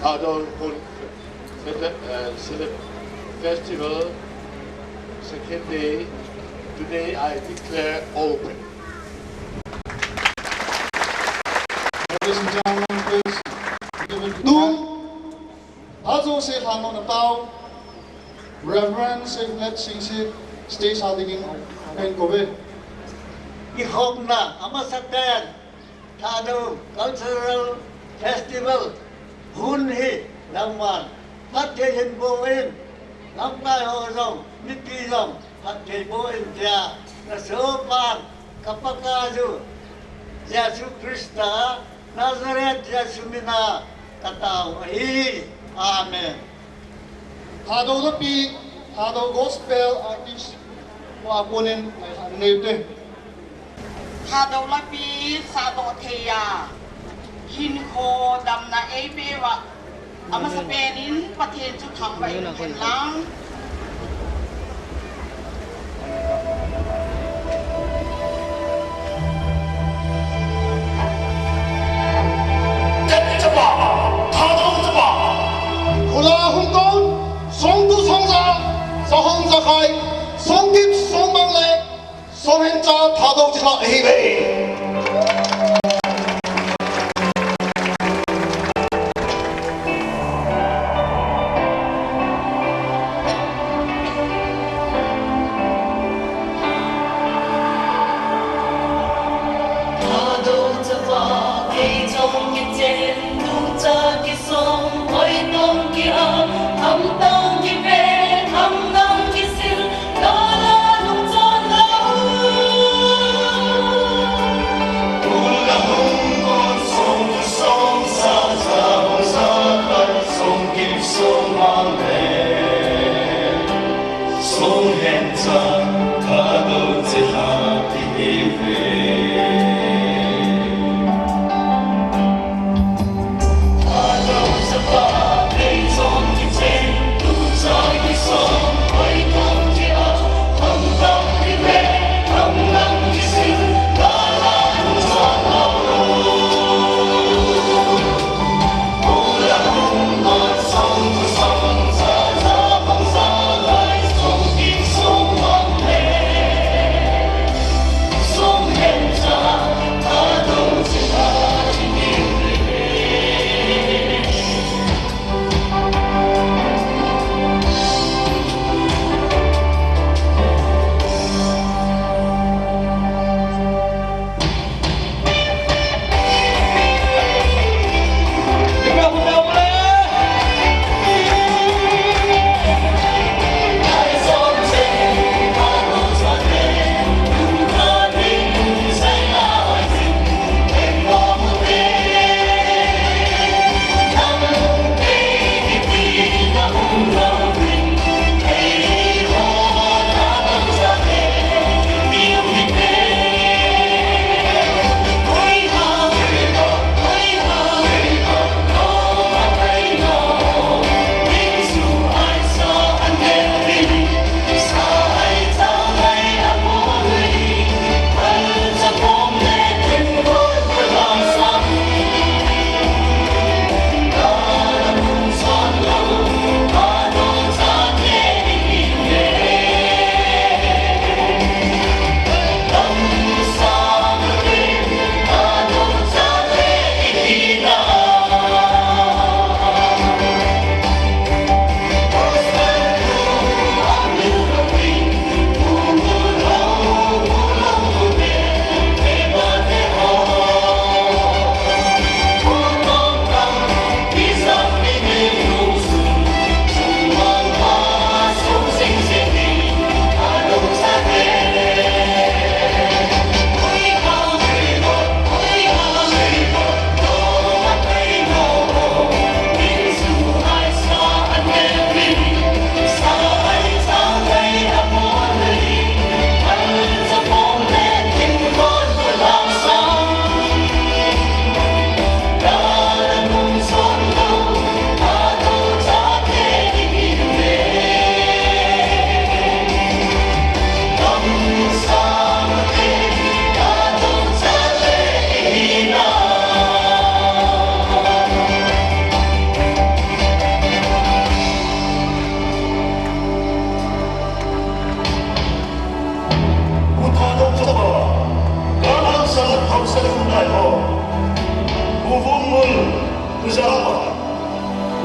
Adolfo Festival, second day. Today I declare open. Ladies and gentlemen, please give it to Azo se hangon na tao, Reverend Siflet Singsit, stay sa ating and Kobe. Ihong na Amasakan Tado Cultural Festival Hunhi Langman Hathin Boin Lang Tai Ho Rong Niki Rong Hathin Boin Tia Nasopan Kapakazu Yesu Krista Nazareth Yesumina Katao Hi Amen. Hado Lapi, Hado Gospel Artist, Wapunin, Nate. Hado Lapi, Sado Teya, Hinko Damna Ebewa, Amasapenin, Patin to come by Lang. Hula Hong Kong, Song Du Song Sa, Song Sa Khai, Song Kip Song Mang Le, Song Hen Cha, Hado Cha Hebe. Song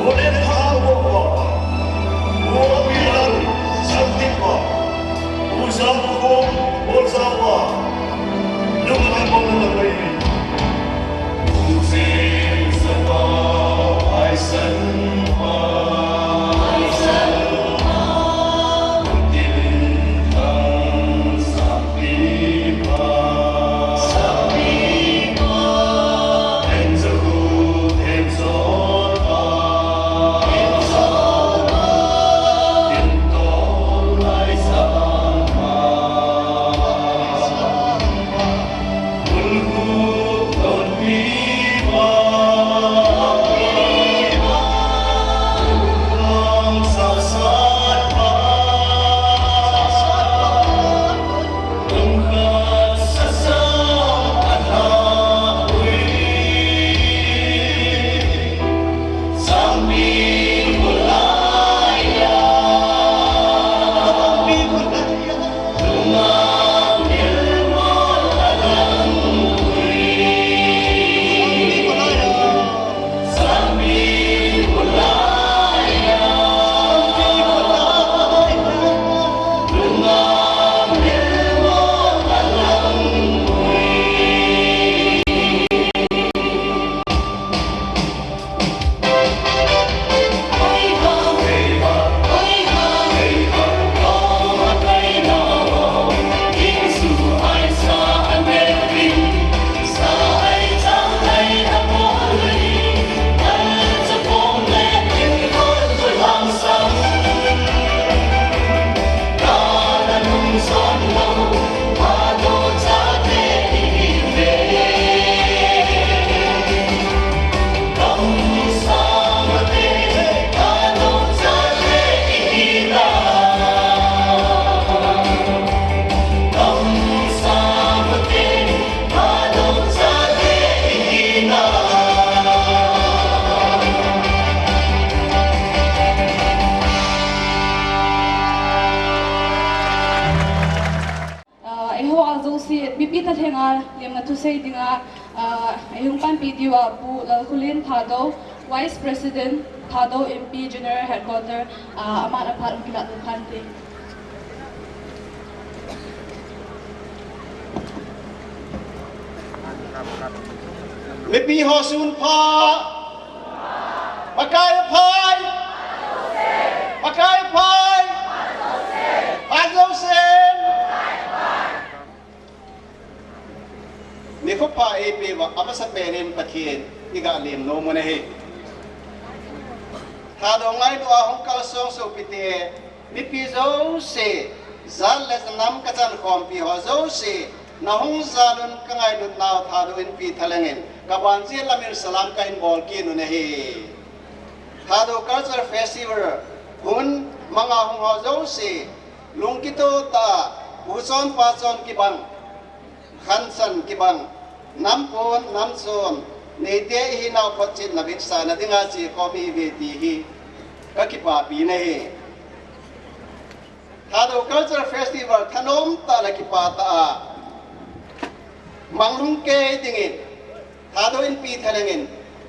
오랜 파워와 무한한 상태와 무상고 모사와 눈물 먹는 너희 생사와 발산과 Bipita thenga yamna tusay dinga ayung pan PDwa bu Lalkulin Thado Vice President Thado MP General Headquarter amat apat kilat khante Mipi Hosun Pa Makai Pai Makai Pai Azosen Niko pa EP wa amasa penin patien iga lim no monehe Thado ngai do ahong kalsong so pite Mipi zo se zal lesnam kachan kompi ho zo se nahung zalun kangai dut naw Thado in pi thalengin kabanji lamir salam kain bol ki nu nehe Thado Culture Festival hun mga hong ho zo se lungkito ta uson pason kibang khansan kibang nampon namson nete hinaw khotchin nabit sana dinga si komi veti hi kakipa pi nei Thado Culture Festival thanom ta lakipa ta manglung ke dingin Thado in pi thalengin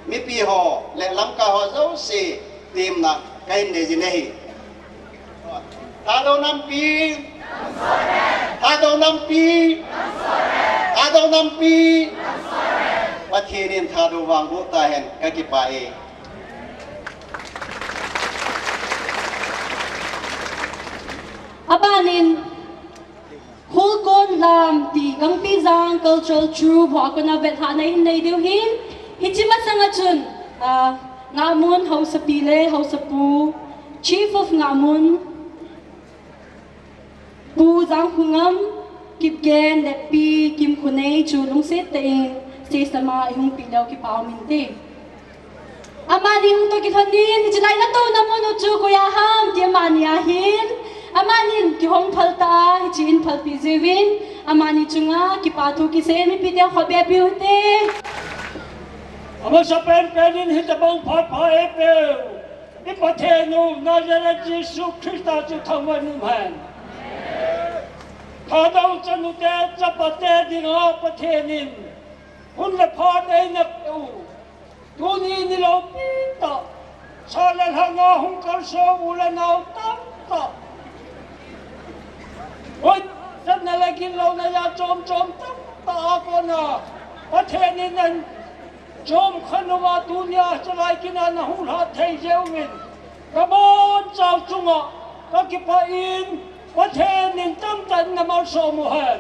mi pi ho le lamka ho zo se tim na kain ne ji nei Thado nam pi Thado nam pi Thado nam pi Pathirin Thado wang bu ta hen kakipa e Abanin Hulkon lam ti gang pizang cultural true bo ako na bet hanay hinay diuhin hichimat sa nga chun ngamun haw sa pile haw sa pu chief of ngamun pu zang hungam kipgen lepi kim kunay chulong sit taing sis na mga ihong pilaw kipaw minti amani hong to kithanin hichinay na to namun uchu kuyaham di amani ahin Amanin kihong palta hichin palpi zewin amani chunga kipatu kisen mi pidya khobe biute ama sa penin hitabang papa epe ipatenu Nazareth Jesu Christa chu thangwan man Thado chanute chapate dinga pathenin hun le phat ei na u tuni ni lo pita cha lên hàng ngõ hung cầu sơ u lên nào tắm tắm ôi rất là lại kinh lâu này ya chôm chôm tắm ta con à ở thế nên chôm khăn hoa tu nia cho lại kinh anh hung hạt thấy gieo mình các bạn chào chung ạ các cái pa in ở thế nên tâm tận nằm ở sổ mùa hè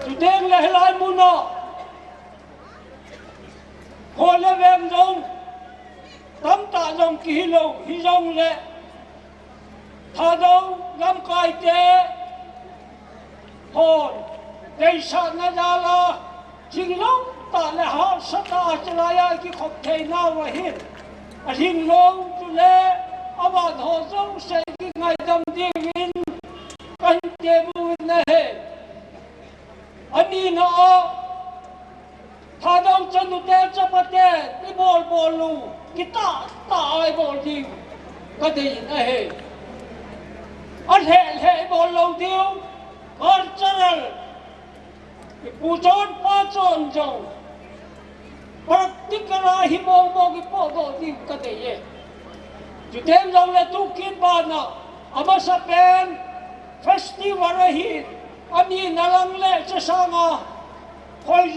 chủ đen lại lại muốn nọ hồi lên em rong tắm tạ rong kỳ lâu hi rong lệ thà đâu làm cài tệ hồi đây sao nó ra là chính lâu tạ lệ họ sát tạ cho lại cái khóc thề nào mà hiện anh hình lâu chủ lệ ở bạn họ rong sẽ cái ngày đâm đi in anh chế bùi này anh đi nó thà đâu chân nó té chấp té cái bol lu cái ta ai bol đi cái gì này anh hệ bol lâu tiêu con chân cái cú chọn ba chọn chọn praktikala hi mo cái bộ đồ đi cái gì chú thêm rằng là tu kiến ba na ama sa pen festival hi anh đi nalang lệ cho sang à khơi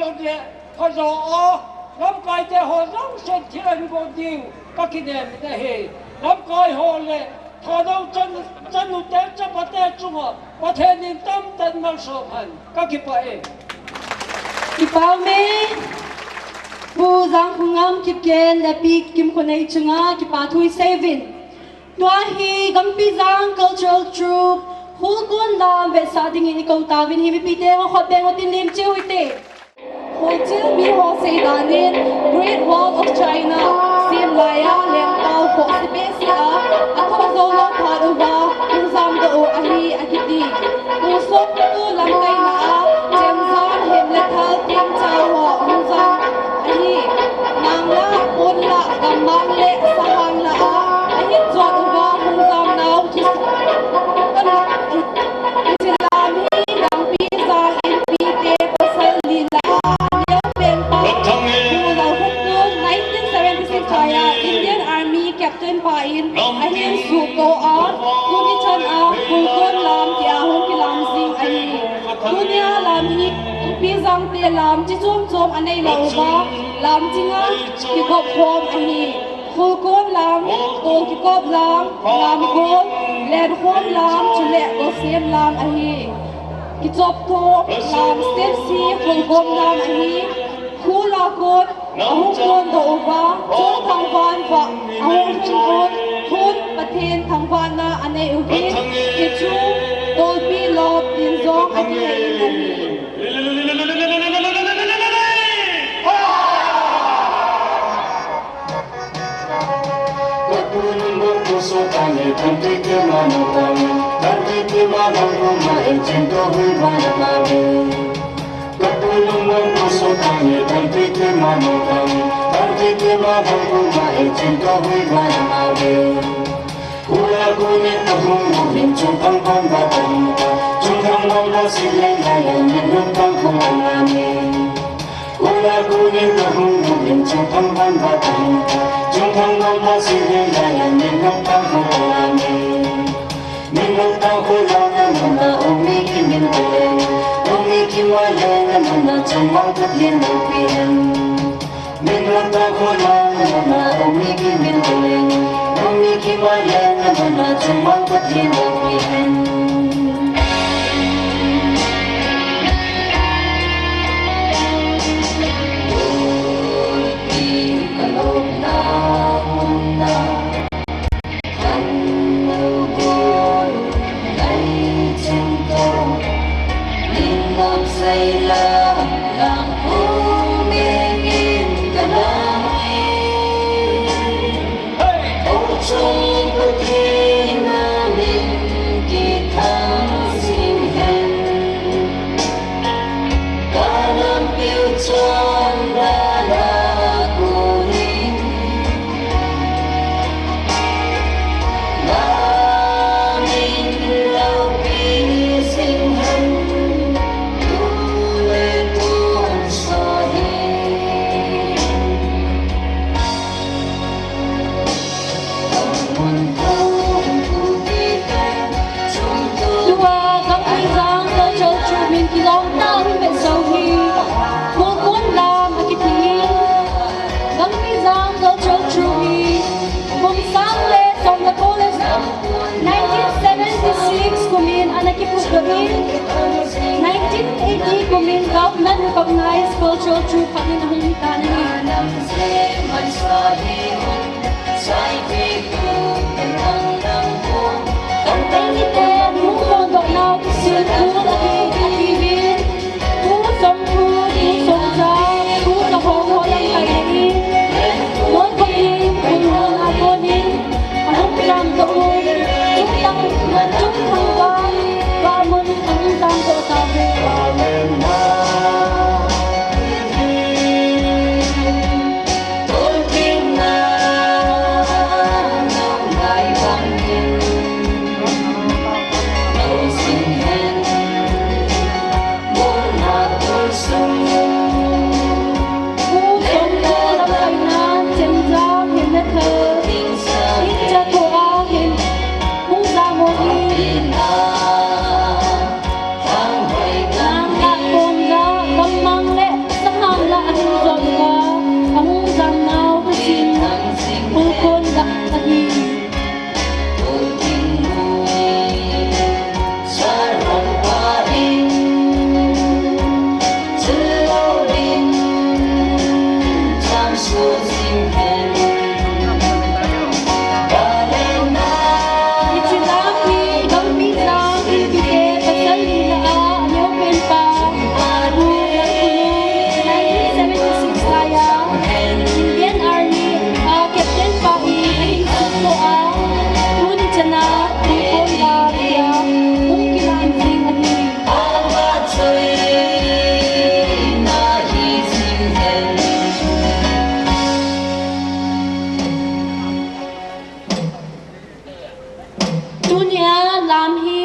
rồi làm cái thế họ giống sẽ thiên có điều các cái này mình thấy làm cái họ lệ thà đâu chân nút té chấp bắt té chung à bắt thế nên tâm tận mang sầu hận các cái bài Ki pao me bu zang khungam kip ken da pi kim khonei chunga ki pa thui sevin tua hi gampi zang cultural troupe hul kon lam ve sa ding in ko ta vin hi mi pi te ho khot beng o tin lim chiu ite ho chiu mi ho sei danin Great Wall of China sim laya leng tau ko space a atho zo lo pha do ba ung zam do a hi a ki ti u sok tu lam kai na jem zan hem le thal tim chau ho ung zam a hi nang la pon la gam mang le sa hang la a hi chot u ba ung zam nau chi kan lam hi nang pi zang in pi te pasal li la neu pen pa u la huk tu 1976 chaya Indian Army Captain pa in a hi su ko a tu ni chan a ku kon lam ti a hong ki lam sing a hi dunia lam hi pi zang te lam chi chom chom anei lo ba lam chinga ki gop khom a hi khu kon lam ko ki kop lam kon len khom lam chu le ko sem lam a hi ki chop to lam step si khu gom lam a hi khu la kon a hu kon do ba chu thang van wa a hu kon khun pathen thang van na anei u hi ki chu tol pi lop din zong a hi a hi Chung Lua gam pi giang cơ cho chu min ki long tang pe so hi mo kun lam ki thi gam pi giang cơ cho chu hi mom sang le som la college 1976 kumin anaki pu gamin 1980 kumin government recognized cultural true panin hong tanani Hãy subscribe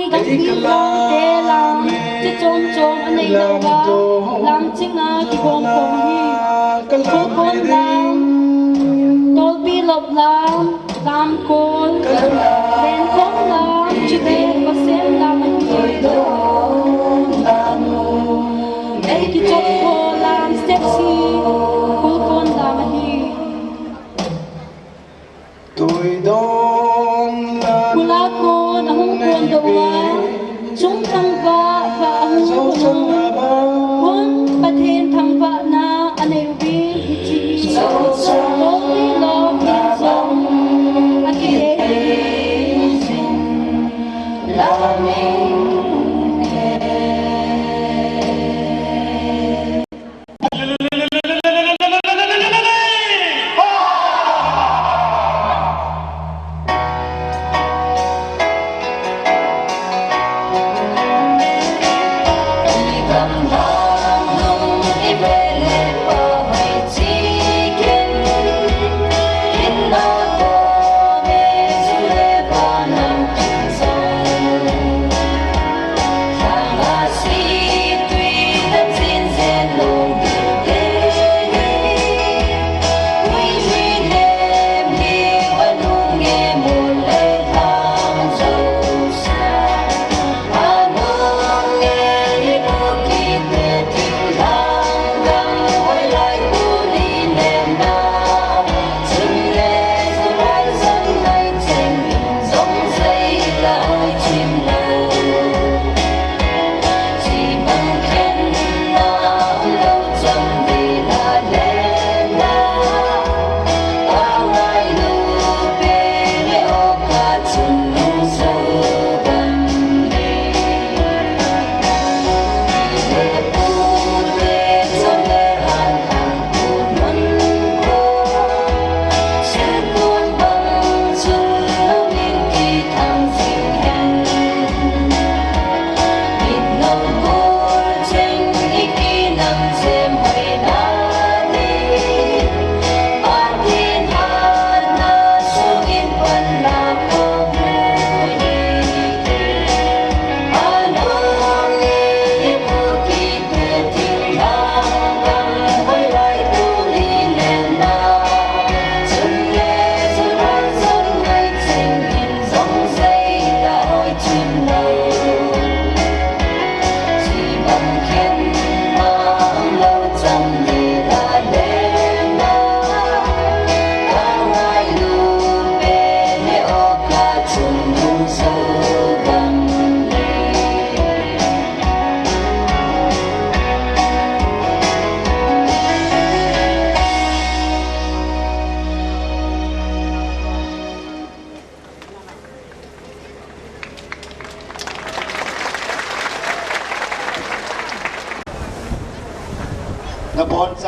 cho kênh Ghiền Mì Gõ để không bỏ lỡ những Lam chinga ki bom bom hi ko kon lam tol bi lop lam kon len kon lam chide ko sem lam hi ei ki chop ko lam step si ko kon lam hi tôi đón kula kon ahung kon do wa chung thang va ahung kon Pathen thang va na aneu bi chi so bi lo bi song akile la me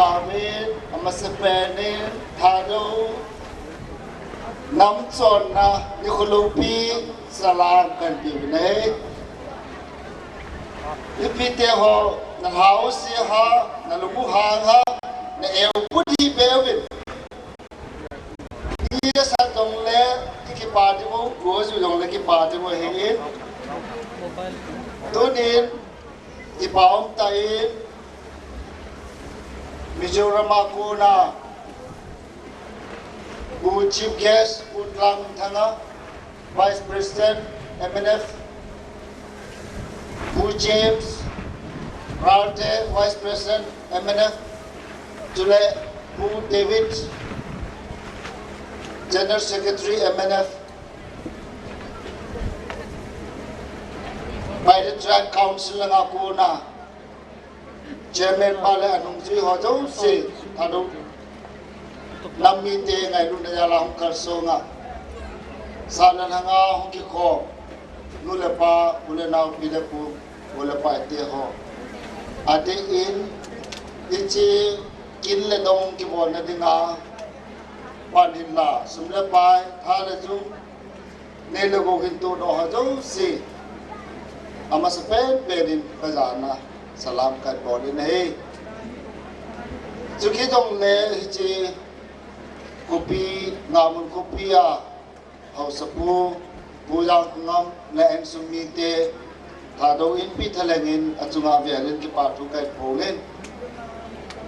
David Amasapene Thado Nam Chona Nikolupi Salam Kandine Ipite ho na house ha na lumu ha na elpudi belvin Iya sa dong le ki party mo go su dong le ki party mo he Tunin ibaum tain Mizoram Akuna Bu Chief Guest Putlang Thanga Vice President MNF Bu James Rarte Vice President MNF Jule Bu David General Secretary MNF by the Track Council ng Akuna Chairman Pala Anungsi Hojo Si Ado Namite ngay lu na yala hong karso nga Sana na nga hong kiko Nula pa ula na pila po Ula pa ite ho Ate in Ichi kinle dong kibon na di nga Panin la Sumla pa Hala jung Nilago hinto no hojo Si Ama sa pen penin kazana Salam kat body nahi. Juki dong le hici kopi ngamun kopi ya. Hau sapu puyang ngam le eng sumite. Thado in pi thalengin achunga vialin ki patu kat bolin.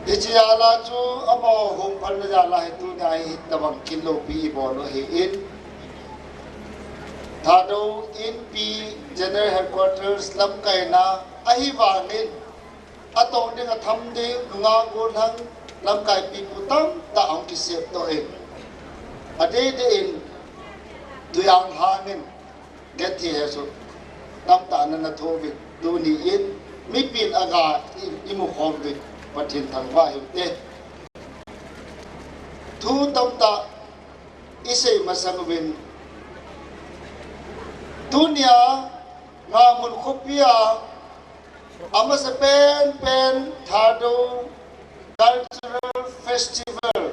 Hici ala chu amo hong pan na la hitu nai tabang kilo pi bolo hi in. Thado in pi General Headquarters lam kaina ahi wangin. Atong dia tham de nga gon hang lam kai pi putam ta ang kisep to e ade de in tuyang hangin get here so tam ta na tho bi tu ni in mi pin aga imu khom bi patin thang wa hu te thu tam ta isei masang win dunia nga mun khopia Ama sa pen Thado Cultural Festival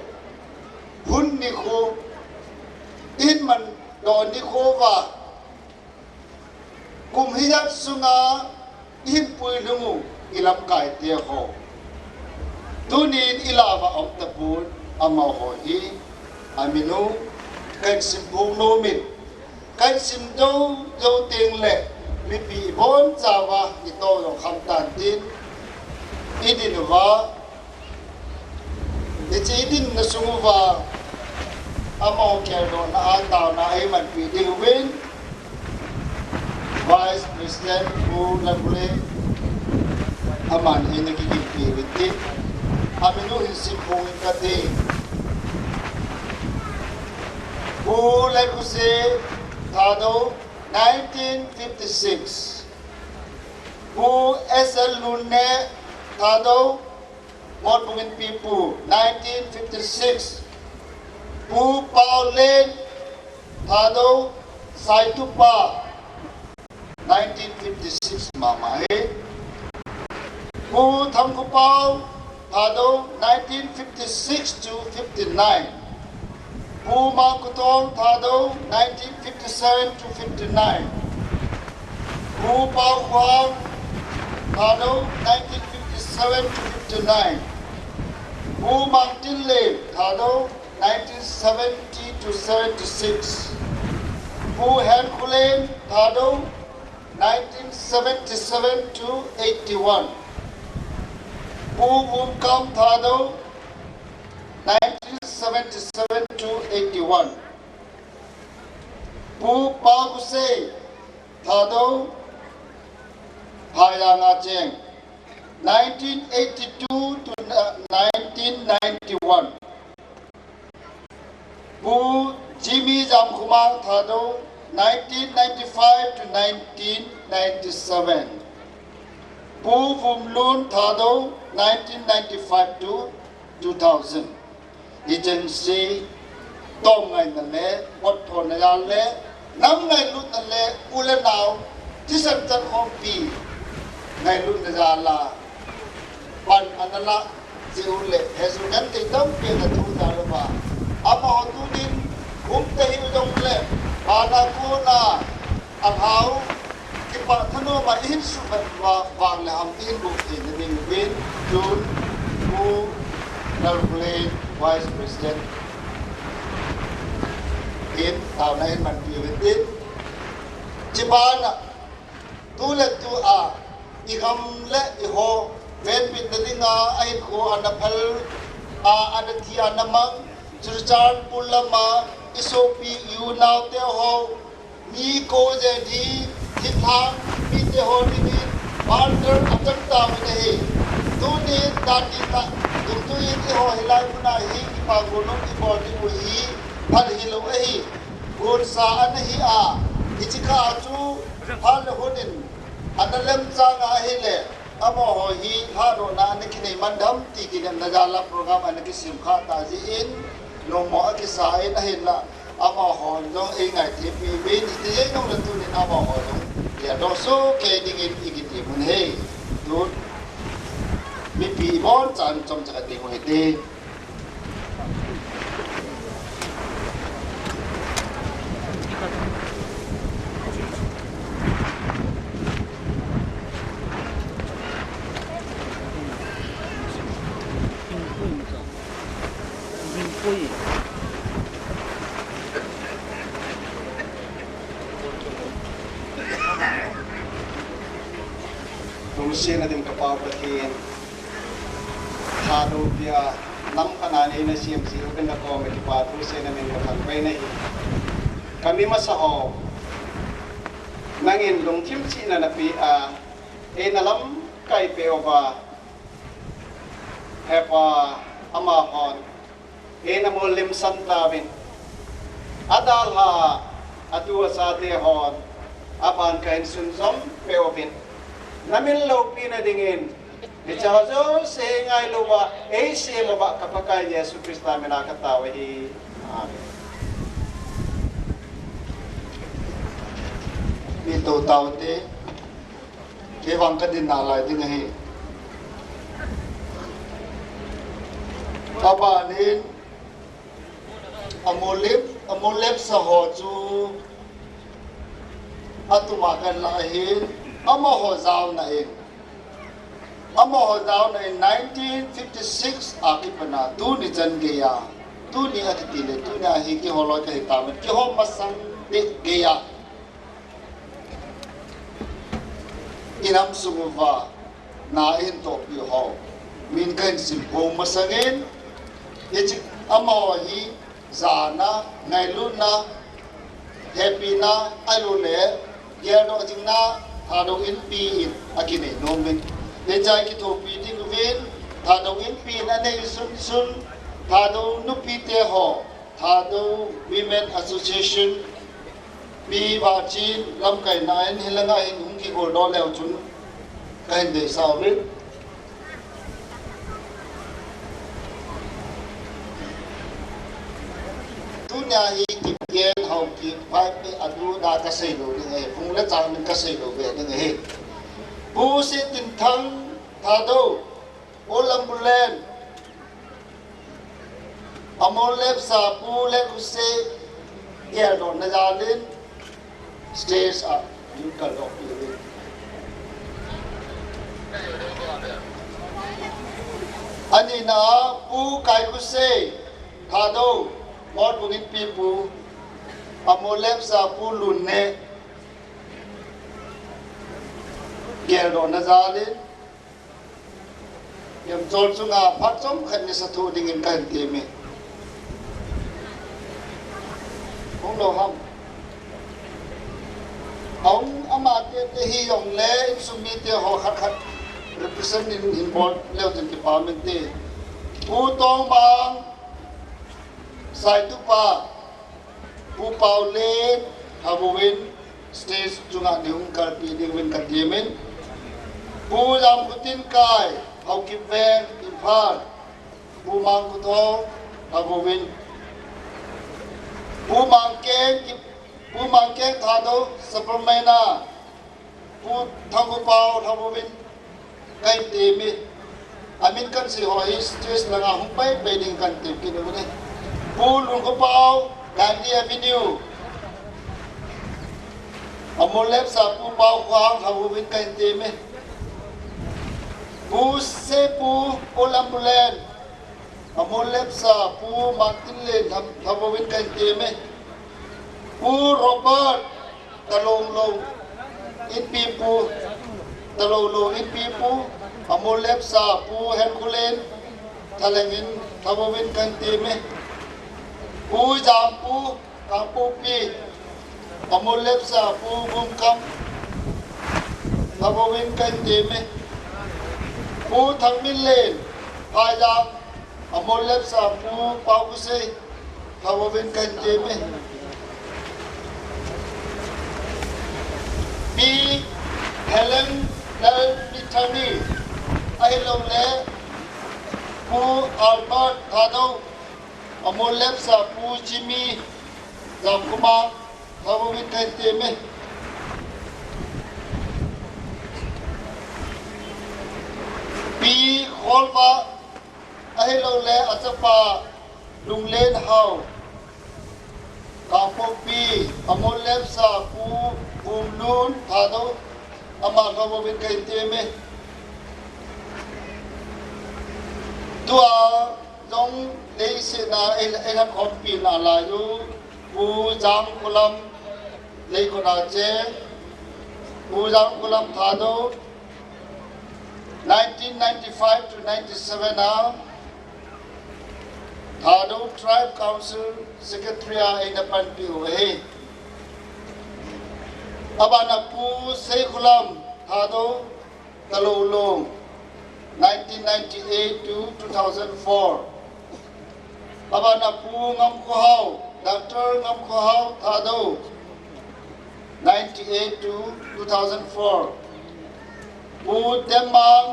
Hun ni ko in man do ni ko wa kum hiyat sunga in pui lungu ilam kai te ho tunin ilawa om tapun ama ho hi aminu kan simpung no min kan sim do do ting le Lipi bon Jawa ito yung kamtantin idinwa idin na sumuwa amaw kero na ataw na ay magpidilwin Vice President po naguli aman ay nagiging piriti amino hinsipungin kati po like ko si Thado 1956 Bu SL Lune Thado Monbungin Pipu 1956 Bu Paulen Thado Saitupa 1956 Mamae Bu Thamkupao Thado 1956 to 59 Puma Kutong Thado 1957 to 59 Pupa Huang Thado 1957 to 59 Puma Tinle Thado 1970 to 76 Pu Han Kulen Thado 1977 to 81 Pu Wumkam Thado 1977 to 81. Pu Pa Gusei Thado Phaya Nga Cheng 1982 to 1991. Pu Jimmy Jamkhumang Thado 1995 to 1997. Pu Vumlun Thado 1995 to 2000. Agency Tom ngay na le, what to na yan le, nam ngay lut na le, ule now, tisantan kong pi, ngay lut na yan la, pan anala, 지울래 해수간 대담 비가 두다르바 아마 어두딘 곰대히 우정래 바나구나 아하우 kipa thano ma in su wa wang le am in bu in the ning win June who play vice president in tao na in man pi within chibana tu le tu a igam le I ho ben pin the dinga ai ko anaphal a adathi anamang churchan pulama isopi you now te ho ni ko je diทิศทางมีเจโฮนี่มีบานเดินอัจฉริยะไม่ได้ตัวนี้ด้านนี้นะตัวนี้ที่เขาเห็นไล่มันได้ที่ปากคนนู้นที่บอกที่บุหีพันหิโลเอฮีกุนสาอันนี้ที่จิกาจูพันหุ่นินอันนั้นเล่มจางอาฮิเลอโมโหฮีพาโรนานี่คิดมันดำที่กินนัจาลาโปรแกรมอันนี้สิมขาตาจีอินลงหมอกิสายนะเห็นละอโมโหจงเองไงที่มีเวนิที่ยังต้องเล่นตัวนี้อโมโหจงya doso ke dingin igiti mun he dut mi pi bon chan chom cha ti hoi te Rusia na din kapapakin hado pia nam kanani na CMC ugan na ko may kipat Rusia na din kapagbay na kami masaho nangin long kimchi na napi nalam kay peoba hepa amahon namo limsan tabin adal ha atua sa hon apan kain sunsom peobin namin lo pinadingin Ichazo se ngai lo ba se lo ba kapakay Yesu Kristo namin nakatawa hi amen. Ito tao te kewang ka din nalay din hi kabanin amulip sa hoju at tumakan lahin Amahozaw na in 1956 aki pana tu ni jan geya tu ni atitile tu ni ahi ki holo ka hitaman ki ho masang de geya inam sumuva na in to pi ho min kan simpo masangin yech amahi zana nailuna happy na alune yero jingna thadong in pi in akine nomen lejai ki to pi ding win thadong in pi na nei sun sun thadong nu pi te ho thadong women association pi wa chin lam kai na in hilanga in hung ki go do leo chun kain de sa win dunia hi ki gen hau ki pai pe adu da ka sei lo ding e phung la chang min ka sei lo ve ding e bu se tin thang tha do olam bulen amol lep sa pu le ku se ye do na ja lin stays up you ka do pi ani na pu kai ku se tha do Mor bungin pipu amolep sa pulun ne gerdo nazalin yam jol sunga phatom khan ni sathu dingin kan teme ong lo ham ong amate te hi yong le sumi te ho khat khat represent in board le tin department te u tong bang sai tu pa pu pau le habuin stage chunga neung kar pi ding win kan yemen pu jam kutin kai hau ki ven imphal pu mang ku tho habuin pu mang ke tha do supermana pu thangu pau habuin kai te mi amin kan si hoi stress langa humpai bedding kan tip kini ni pool ko pau Gandhi Avenue amolep sa pu pau kwang hawin kan teme pu se pu olambulen amolep sa pu Martin Len hawin kan teme pu Robert talong long in pipu talong long in pipu amolep sa pu Herculen talengin hawin kan teme pu jampu kampu pi amolep sa pu bumkam hawin kan teme pu thangmin len payam amolep sa pu paukuse hawin kan teme pi Helen Dal Pitani ai long le pu Albert Thado amolep sa pu Jimmy Zamkuma hawin kan teme pi Kholwa ai long le achapa lunglen hau kampo pi amolep sa pu umlun Thado ama hawin kan teme tua dong lei se na ela kompi na la yu pu jam kulam lei ko na che pu jam kulam Thado 1995 to 97 now Thado Tribe Council Secretary in the POA abana pu sei kulam Thado Talolong 1998 to 2004 abana pu ngam ko hau Dr. ngam ko hau Thado 98 to 2004 pu Temang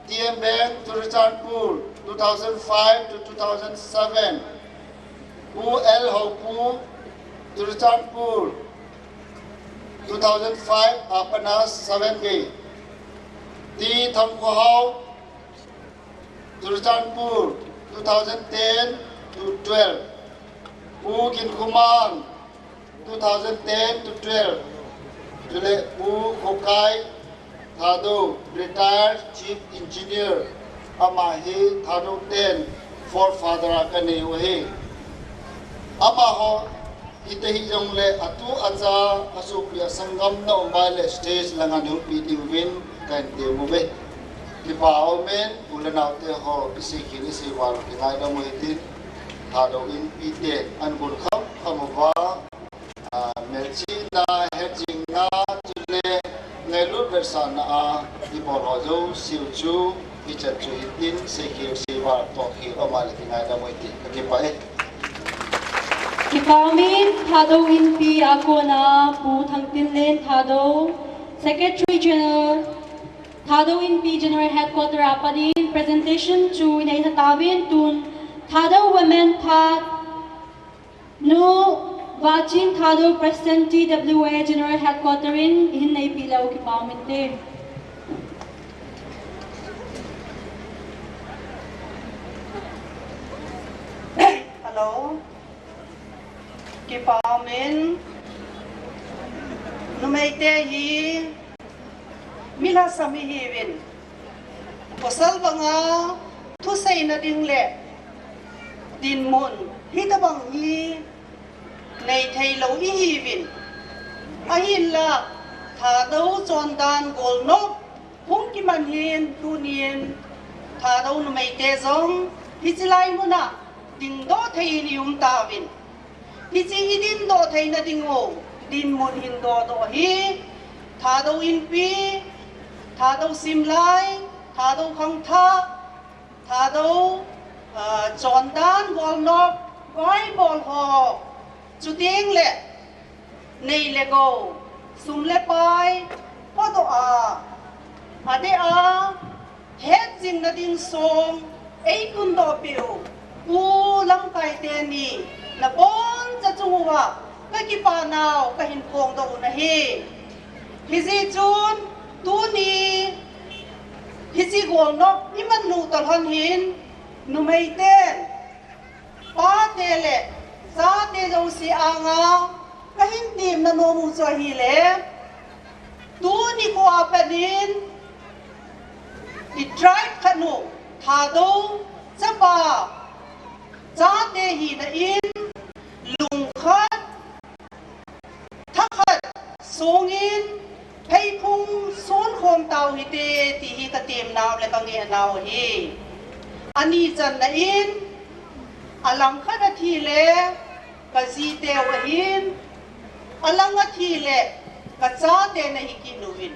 TM Bank Turchanpur 2005 to 2007 pu El Hopu Turchanpur 2005 Apanas 7 Gay Ti Tham Ko Hau Turchanpur 2010 to 12 Pu Kin Kumang 2010 to 12 Jule Pu Kokai Thado retired chief engineer Amahi Thado 10 forefather akane wahe Amaho itahi jongle atu aja asupya sangam na umbale stage langa nu meeting win kan te move ki pao men ulanau te ho isi kini si wal ki ngai da moiti Thado in pite an bul kham khamwa melchi na hedging na tule ngelut versan a di bolojo siuchu ichachu itin sekir siwa to hi omal ki ngai da moiti ki pae Kipamin Thado Inpi Akona Pu Thangtin Len Thado Secretary General Thado Inpi General Headquarter Apadin presentation to Inay Tatawin Tun Thado Women Path No Vachin Thado President TWA General Headquarter in Hinay Pilaw Kipamin Te Hello Kipamin Numaite hi Mila sami hiwin Posal banga Tusay na ding le Din mun Hitabang hi Nay thay lâu hi hiwin Ahin la Thado chondan gol nok Hung ki man hin Tunin Thado numaite zong Hijilay mo na Ding do thay ni tawin Hiji idin do thay na dingo din mun hin do hi Thado Inpi Thado Simlai Thado Khang Tha Thado Chondan Gol Nok Goi Bol Ho Chuting le Nei le go Sum le pai Podo a Ade a Het jing na din som Ei kun do piu U lang kai te ni Na bon cha chungwa ka ki pa naw ka hin khong do na hi Hiji chun tu ni ฮิจิกวงนกอิมันนูตลหันหินนุไม่เต้นป้าเตเลซาเตจงสีอางาก็หินตีมนโนมูจฮีเลตูนิโกอาเปดินอิทรายขนุทาดูจะป่าซาเตฮีนอินลุงขัดทักขัดสูงอินให้พุงสูนโคมเตาฮิเตตีฮิกะเตียมนาวและกังเงียนาวฮีอันนี้จันนะอินอลังขัดทีเลกะซีเตวหินอลังทีเลกะซาเตนะฮิกินุวิน